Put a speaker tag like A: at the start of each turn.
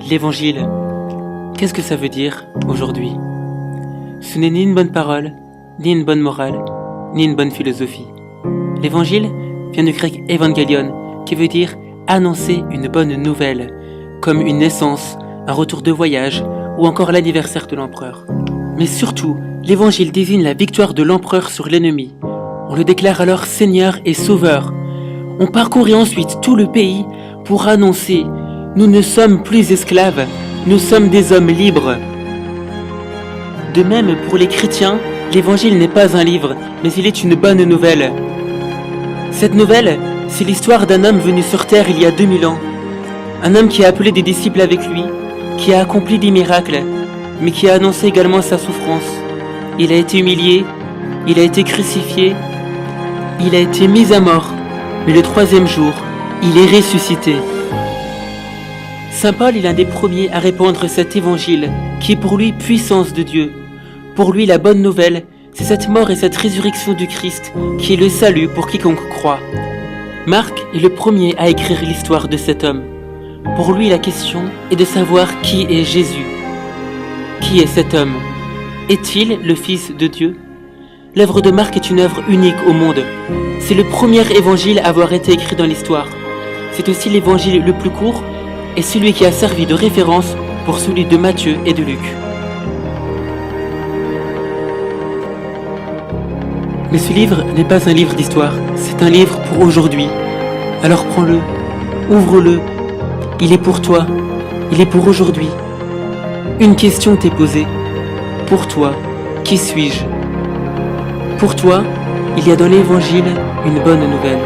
A: L'Évangile, qu'est-ce que ça veut dire aujourd'hui? Ce n'est ni une bonne parole, ni une bonne morale, ni une bonne philosophie. L'Évangile vient du grec évangélion, qui veut dire annoncer une bonne nouvelle, comme une naissance, un retour de voyage ou encore l'anniversaire de l'empereur. Mais surtout, l'Évangile désigne la victoire de l'empereur sur l'ennemi. On le déclare alors Seigneur et Sauveur. On parcourait ensuite tout le pays pour annoncer « Nous ne sommes plus esclaves, nous sommes des hommes libres ». De même, pour les chrétiens, l'Évangile n'est pas un livre, mais il est une bonne nouvelle. Cette nouvelle, c'est l'histoire d'un homme venu sur terre il y a 2000 ans. Un homme qui a appelé des disciples avec lui, qui a accompli des miracles, mais qui a annoncé également sa souffrance. Il a été humilié, il a été crucifié, il a été mis à mort, mais le troisième jour, il est ressuscité. Saint Paul est l'un des premiers à répandre cet évangile, qui est pour lui puissance de Dieu. Pour lui, la bonne nouvelle, c'est cette mort et cette résurrection du Christ, qui est le salut pour quiconque croit. Marc est le premier à écrire l'histoire de cet homme. Pour lui, la question est de savoir qui est Jésus. Qui est cet homme? Est-il le Fils de Dieu? L'œuvre de Marc est une œuvre unique au monde. C'est le premier évangile à avoir été écrit dans l'histoire. C'est aussi l'évangile le plus court et celui qui a servi de référence pour celui de Matthieu et de Luc. Mais ce livre n'est pas un livre d'histoire, c'est un livre pour aujourd'hui. Alors prends-le, ouvre-le, il est pour toi, il est pour aujourd'hui. Une question t'est posée. Pour toi, qui suis-je? Pour toi, il y a dans l'Évangile une bonne nouvelle.